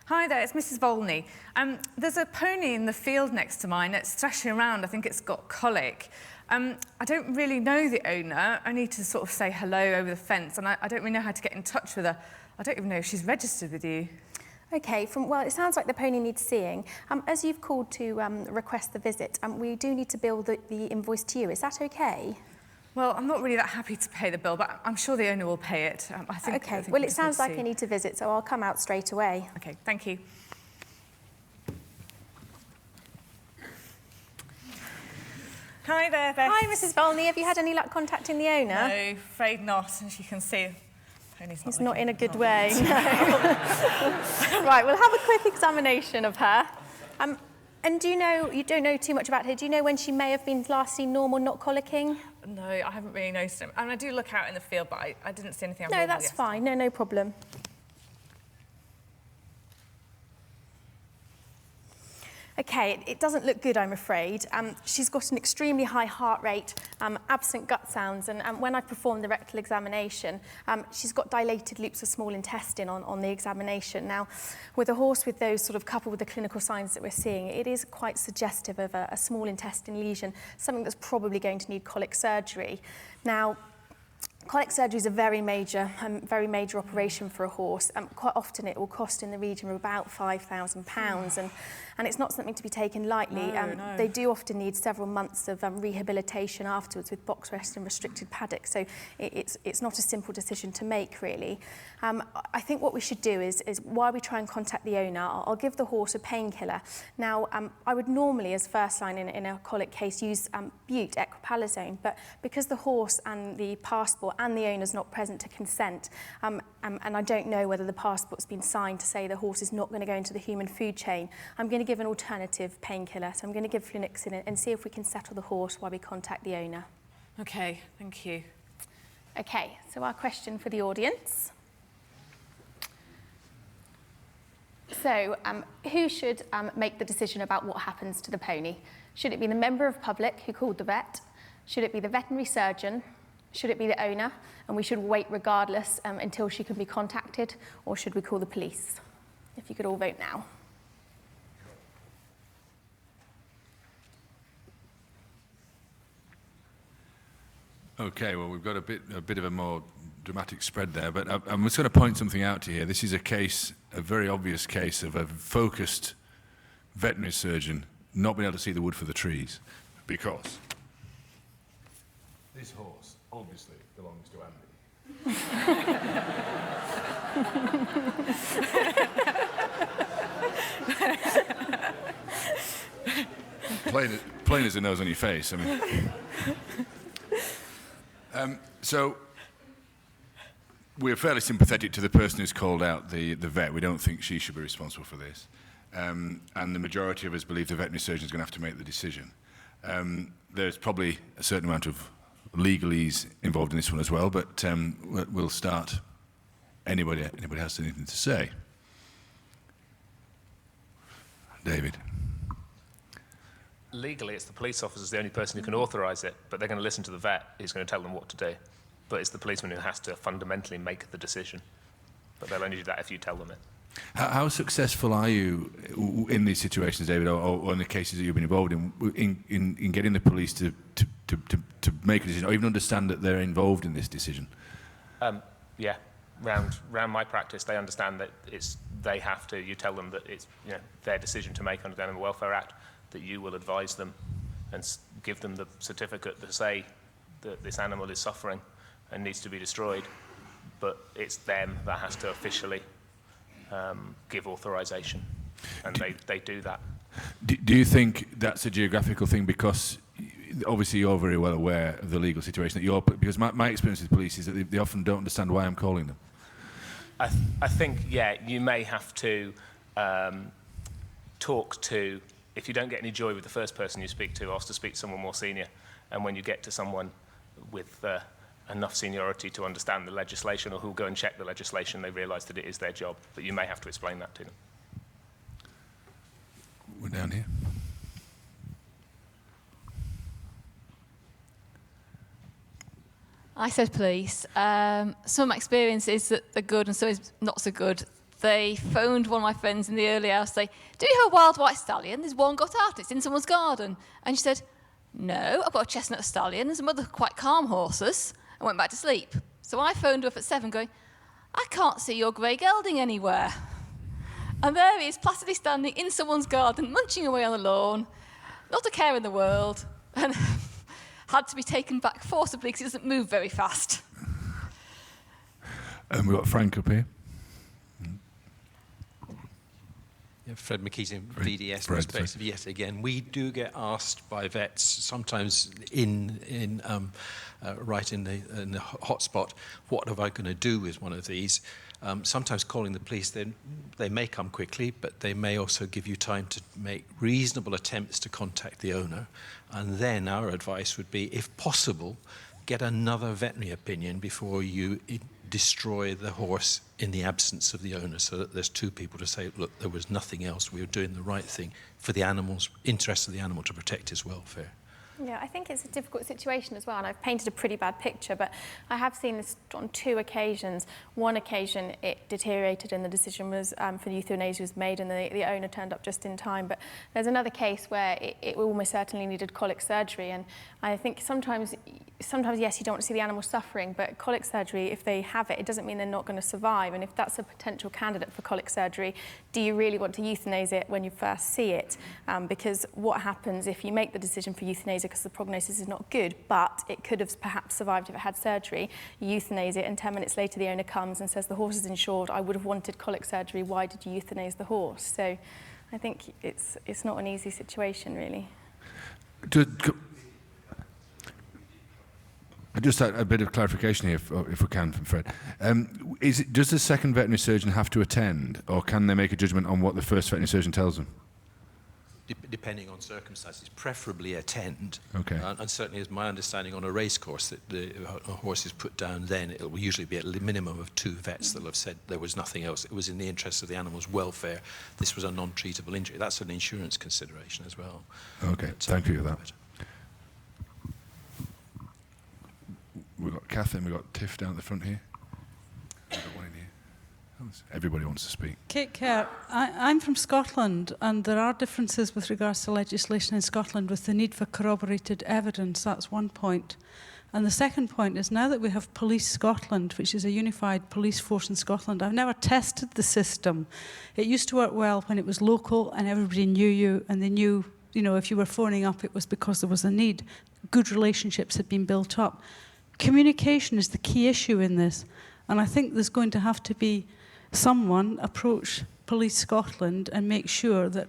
Hi there, it's Mrs. Volney. There's a pony in the field next to mine. It's thrashing around. I think it's got colic. I don't really know the owner. I need to sort of say hello over the fence, and I don't really know how to get in touch with her. I don't even know if she's registered with you. Okay, well, it sounds like the pony needs seeing. As you've called to request the visit, we do need to bill the invoice to you. Is that okay? Well, I'm not really that happy to pay the bill, but I'm sure the owner will pay it. I think well, it sounds like I need to visit, so I'll come out straight away. Okay, thank you. Hi there, Beth. Hi, Mrs. Volney. Have you had any luck contacting the owner? No, afraid not, as you can see. He's not in a good way. No. Right, we'll have a quick examination of her. And you don't know too much about her. Do you know when she may have been last seen normal, not colicking? No, I haven't really noticed it. I mean, I do look out in the field, but I didn't see anything. No, that's fine. No problem. Okay, it doesn't look good, I'm afraid. She's got an extremely high heart rate, absent gut sounds, and when I performed the rectal examination, she's got dilated loops of small intestine on the examination. Now, with a horse with those sort of coupled with the clinical signs that we're seeing, it is quite suggestive of a small intestine lesion, something that's probably going to need colic surgery. Now, colic surgery is a very major operation for a horse. Quite often it will cost in the region of about £5,000, and it's not something to be taken lightly. No. They do often need several months of rehabilitation afterwards with box rest and restricted paddock, so it's not a simple decision to make, really. I think what we should do is while we try and contact the owner, I'll give the horse a painkiller. Now, I would normally, as first line in a colic case, use bute, equipalazone, but because the horse and the passport and the owner's not present to consent, and I don't know whether the passport's been signed to say the horse is not going to go into the human food chain, I'm going to give an alternative painkiller. So I'm going to give flunixin and see if we can settle the horse while we contact the owner. Okay, thank you. Okay, so our question for the audience. So, who should make the decision about what happens to the pony? Should it be the member of public who called the vet? Should it be the veterinary surgeon? Should it be the owner? And we should wait regardless until she can be contacted, or should we call the police? If you could all vote now. Okay, well, we've got a bit of a more dramatic spread there, but I'm just going to point something out to you here. This is a very obvious case of a focused veterinary surgeon not being able to see the wood for the trees, because this horse obviously belongs to Andy. Plain as the nose on your face, I mean. So we're fairly sympathetic to the person who's called out the vet. We don't think she should be responsible for this. And the majority of us believe the veterinary surgeon is going to have to make the decision. There's probably a certain amount of legalese involved in this one as well, but we'll start. Anybody has anything to say? David. Legally, it's the police officer's the only person who can authorise it, but they're going to listen to the vet who's going to tell them what to do. But it's the policeman who has to fundamentally make the decision. But they'll only do that if you tell them it. How successful are you in these situations, David, or in the cases that you've been involved in getting the police to make a decision, or even understand that they're involved in this decision? Yeah, round my practice, they understand that they have to. You tell them that it's their decision to make under the Animal Welfare Act, that you will advise them and give them the certificate to say that this animal is suffering and needs to be destroyed, but it's them that has to officially give authorization, and they do that. Do you think that's a geographical thing? Because obviously you're very well aware of the legal situation because my experience with police is that they often don't understand why I'm calling them. I think, yeah, you may have to talk to, if you don't get any joy with the first person you speak to, ask to speak to someone more senior, and when you get to someone with enough seniority to understand the legislation, or who'll go and check the legislation, they realise that it is their job, but you may have to explain that to them. We're down here. I said police. Some of my experience is that they're good and some is not so good. They phoned one of my friends in the early hours to say, do you have a wild white stallion? There's one got out, it's in someone's garden. And she said, no, I've got a chestnut stallion and some other quite calm horses. I went back to sleep. So I phoned her up at 7 going, I can't see your grey gelding anywhere. And there he is, placidly standing in someone's garden, munching away on the lawn, not a care in the world, and had to be taken back forcibly because he doesn't move very fast. And we've got Frank up here. Yeah, Fred McKeeson, VDS, perspective. Yet again, we do get asked by vets sometimes right in the hotspot, what am I going to do with one of these? Sometimes calling the police, they may come quickly, but they may also give you time to make reasonable attempts to contact the owner. And then our advice would be, if possible, get another veterinary opinion before you destroy the horse in the absence of the owner, so that there's two people to say, look, there was nothing else, we were doing the right thing for the animal's interest of the animal to protect his welfare. Yeah, I think it's a difficult situation as well, and I've painted a pretty bad picture, but I have seen this on 2 occasions. One occasion it deteriorated and the decision was for euthanasia was made and the owner turned up just in time, but there's another case where it almost certainly needed colic surgery, and I think sometimes yes, you don't want to see the animal suffering, but colic surgery, if they have it, it doesn't mean they're not going to survive, and if that's a potential candidate for colic surgery, do you really want to euthanize it when you first see it? Because what happens if you make the decision for euthanasia because the prognosis is not good, but it could have perhaps survived if it had surgery, you euthanize it, and 10 minutes later the owner comes and says, the horse is insured, I would have wanted colic surgery, why did you euthanize the horse? So I think it's not an easy situation, really. Just a bit of clarification here, if we can, from Fred. Does the second veterinary surgeon have to attend, or can they make a judgment on what the first veterinary surgeon tells them? Depending on circumstances, preferably attend. Okay. And certainly, is my understanding on a race course that a horse is put down, then it will usually be at a minimum of 2 vets that will have said there was nothing else. It was in the interest of the animal's welfare. This was a non-treatable injury. That's an insurance consideration as well. Okay, thank you for that. We've got Kath and we've got Tiff down at the front here. We've got one in here. Everybody wants to speak. Kate Kerr, I'm from Scotland, and there are differences with regards to legislation in Scotland with the need for corroborated evidence. That's one point. And the second point is, now that we have Police Scotland, which is a unified police force in Scotland, I've never tested the system. It used to work well when it was local and everybody knew you, and they knew, you know, if you were phoning up, it was because there was a need. Good relationships had been built up. Communication is the key issue in this, and I think there's going to have to be someone approach Police Scotland and make sure that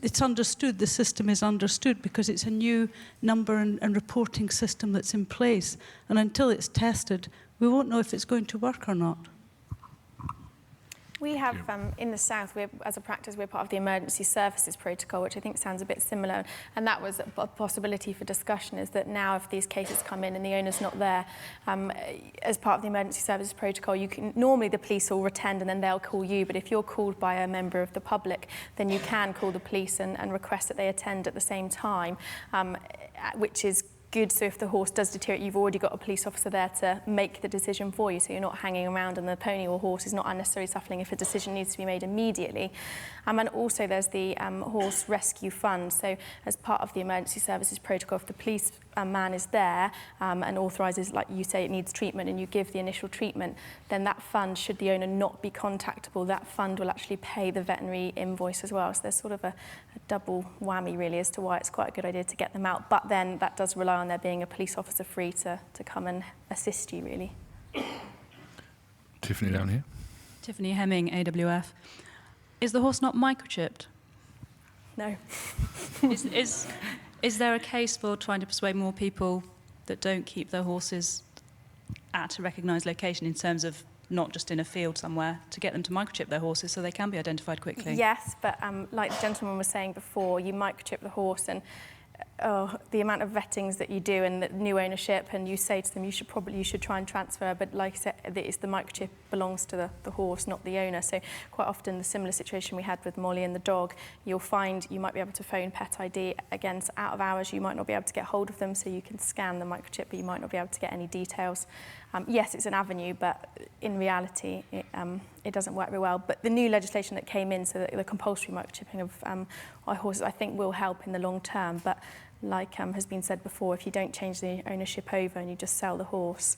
it's understood, the system is understood, because it's a new number and reporting system that's in place, and until it's tested, we won't know if it's going to work or not. We have, in the south, as a practice, we're part of the emergency services protocol, which I think sounds a bit similar. And that was a possibility for discussion, is that now if these cases come in and the owner's not there, as part of the emergency services protocol, normally the police will attend and then they'll call you. But if you're called by a member of the public, then you can call the police and request that they attend at the same time, which is good. So if the horse does deteriorate, you've already got a police officer there to make the decision for you, so you're not hanging around and the pony or horse is not unnecessarily suffering if a decision needs to be made immediately. And also there's the horse rescue fund. So as part of the emergency services protocol, if the police man is there and authorises, like you say, it needs treatment and you give the initial treatment, then that fund, should the owner not be contactable, that fund will actually pay the veterinary invoice as well. So there's sort of a double whammy really as to why it's quite a good idea to get them out. But then that does rely on there being a police officer free to come and assist you, really. Tiffany down here. Tiffany Hemming, AWF. Is the horse not microchipped? No. Is there a case for trying to persuade more people that don't keep their horses at a recognised location, in terms of not just in a field somewhere, to get them to microchip their horses so they can be identified quickly? Yes, but like the gentleman was saying before, you microchip the horse and the amount of vettings that you do and the new ownership, and you say to them you should try and transfer, but like I said, it's the microchip belongs to the horse, not the owner. So quite often the similar situation we had with Molly and the dog, you'll find you might be able to phone Pet ID, again, out of hours, you might not be able to get hold of them, so you can scan the microchip, but you might not be able to get any details. Yes, it's an avenue, but in reality, it doesn't work very well. But the new legislation that came in, so that the compulsory microchipping of our horses, I think will help in the long term. But like has been said before, if you don't change the ownership over and you just sell the horse,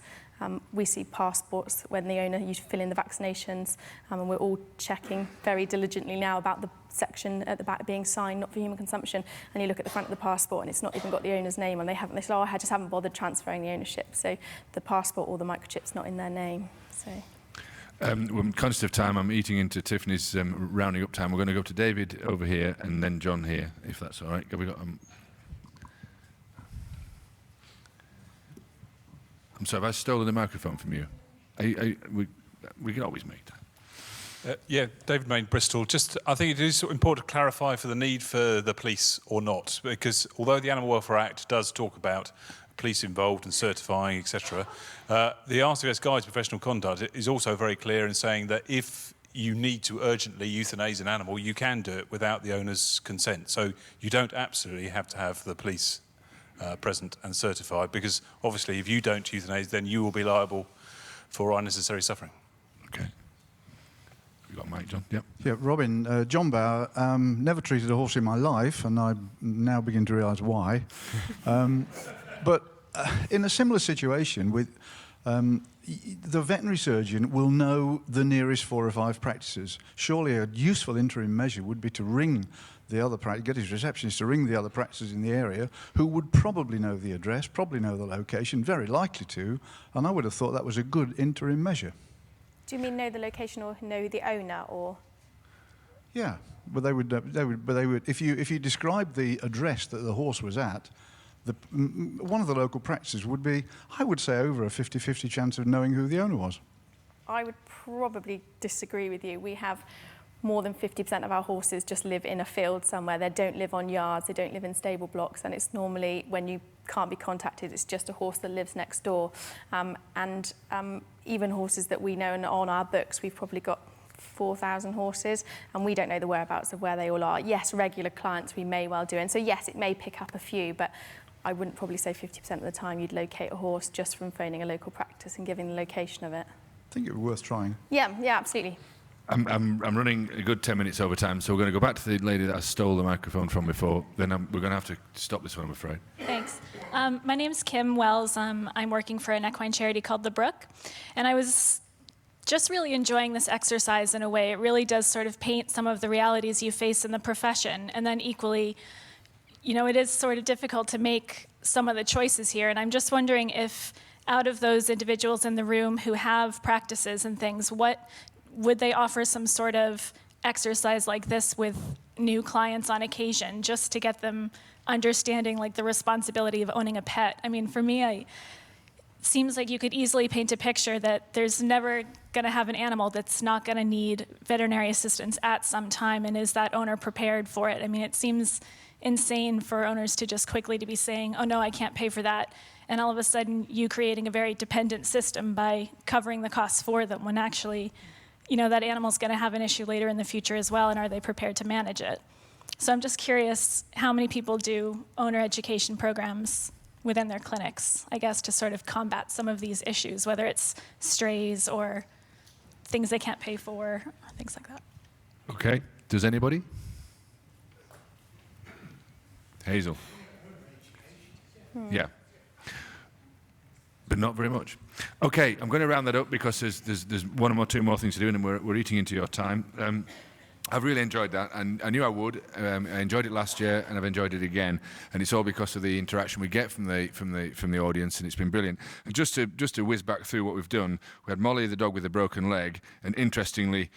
we see passports when the owner, you fill in the vaccinations, and we're all checking very diligently now about the section at the back being signed, not for human consumption, and you look at the front of the passport and it's not even got the owner's name, and they said, oh, I just haven't bothered transferring the ownership, so the passport or the microchip's not in their name. So. We're conscious of time. I'm eating into Tiffany's rounding up time. We're going to go to David over here and then John here, if that's all right. Have we got? I'm sorry, have I stolen the microphone from you? We can always make that. Yeah, David Main, Bristol. I think it is important to clarify for the need for the police or not, because although the Animal Welfare Act does talk about police involved and certifying, etc. The RCVS Guide's professional conduct is also very clear in saying that if you need to urgently euthanize an animal, you can do it without the owner's consent. So you don't absolutely have to have the police present and certified, because obviously if you don't euthanize, then you will be liable for unnecessary suffering. Okay. You got Mike, John? Yep. Yeah, Robin, John Bauer, never treated a horse in my life, and I now begin to realise why. But in a similar situation with the veterinary surgeon will know the nearest 4 or 5 practices. Surely a useful interim measure would be to ring the other practice, get his receptionist to ring the other practices in the area who would probably know the address, probably know the location, very likely to, and I would have thought that was a good interim measure. Do you mean know the location or know the owner, or? Yeah, but they would. If you describe the address that the horse was at, one of the local practices would be, I would say, over a 50-50 chance of knowing who the owner was. I would probably disagree with you. We have more than 50% of our horses just live in a field somewhere. They don't live on yards, they don't live in stable blocks, and it's normally, when you can't be contacted, it's just a horse that lives next door. Even horses that we know and on our books, we've probably got 4,000 horses, and we don't know the whereabouts of where they all are. Yes, regular clients we may well do, and so yes, it may pick up a few, but I wouldn't probably say 50% of the time you'd locate a horse just from phoning a local practice and giving the location of it. I think it would be worth trying. Yeah, absolutely. I'm running a good 10 minutes over time, so we're going to go back to the lady that I stole the microphone from before. Then we're going to have to stop this one, I'm afraid. Thanks. My name's Kim Wells. I'm working for an equine charity called The Brook, and I was just really enjoying this exercise in a way. It really does sort of paint some of the realities you face in the profession, and then equally, you know, it is sort of difficult to make some of the choices here, and I'm just wondering if out of those individuals in the room who have practices and things, what would they offer some sort of exercise like this with new clients on occasion, just to get them understanding like the responsibility of owning a pet? I mean, for me, it seems like you could easily paint a picture that there's never going to have an animal that's not going to need veterinary assistance at some time, and is that owner prepared for it? I mean, it seems insane for owners to just quickly to be saying, oh no, I can't pay for that, and all of a sudden you creating a very dependent system by covering the costs for them, when actually, you know, that animal's going to have an issue later in the future as well, and are they prepared to manage it? So I'm just curious how many people do owner education programs within their clinics, I guess, to sort of combat some of these issues, whether it's strays or things they can't pay for, things like that. Okay. Does anybody? Hazel. Yeah. But not very much. Okay, I'm going to round that up because there's one or two more things to do, and we're eating into your time. I've really enjoyed that, and I knew I would. I enjoyed it last year, and I've enjoyed it again, and it's all because of the interaction we get from the audience, and it's been brilliant. And just to whiz back through what we've done, we had Molly, the dog with a broken leg, and interestingly,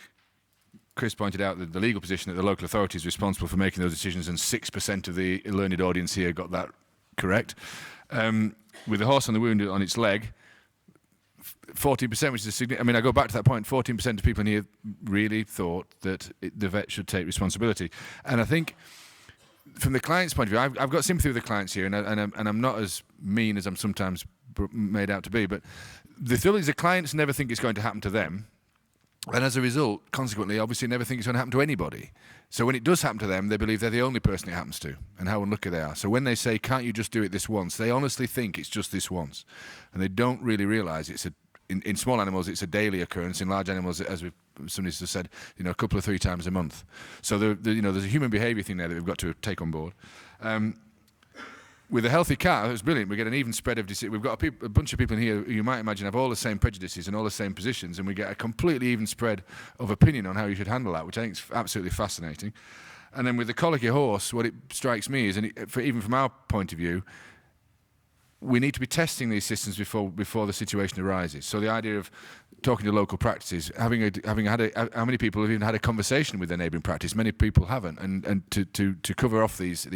Chris pointed out that the legal position that the local authority is responsible for making those decisions, and 6% of the learned audience here got that correct. With the horse on the wound on its leg, 14%, which is a significant. I mean, I go back to that point. 14% of people in here really thought that the vet should take responsibility, and I think, from the client's point of view, I've got sympathy with the clients here, and I'm not as mean as I'm sometimes made out to be. But the thing is, the clients never think it's going to happen to them, and as a result, consequently, obviously, never think it's going to happen to anybody. So when it does happen to them, they believe they're the only person it happens to, and how unlucky they are. So when they say, "Can't you just do it this once?" they honestly think it's just this once, and they don't really realise it's in small animals, it's a daily occurrence. In large animals, as somebody just said, a couple or 3 times a month. So there's a human behaviour thing there that we've got to take on board. With a healthy cat, it's brilliant. We get an even spread of disease. We've got a bunch of people in here who you might imagine have all the same prejudices and all the same positions, and we get a completely even spread of opinion on how you should handle that, which I think is absolutely fascinating. And then with the colicky horse, what it strikes me is, even from our point of view, we need to be testing these systems before the situation arises. So the idea of talking to local practices, how many people have even had a conversation with their neighbouring practice? Many people haven't, and to cover off these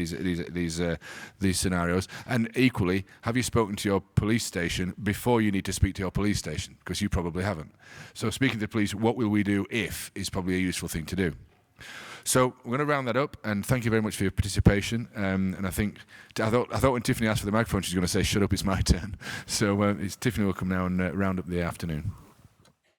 scenarios. And equally, have you spoken to your police station before you need to speak to your police station? Because you probably haven't. So speaking to the police, what will we do if, is probably a useful thing to do. So we're going to round that up, and thank you very much for your participation. And I thought when Tiffany asked for the microphone, she's going to say, "Shut up, it's my turn." So Tiffany will come now and round up the afternoon.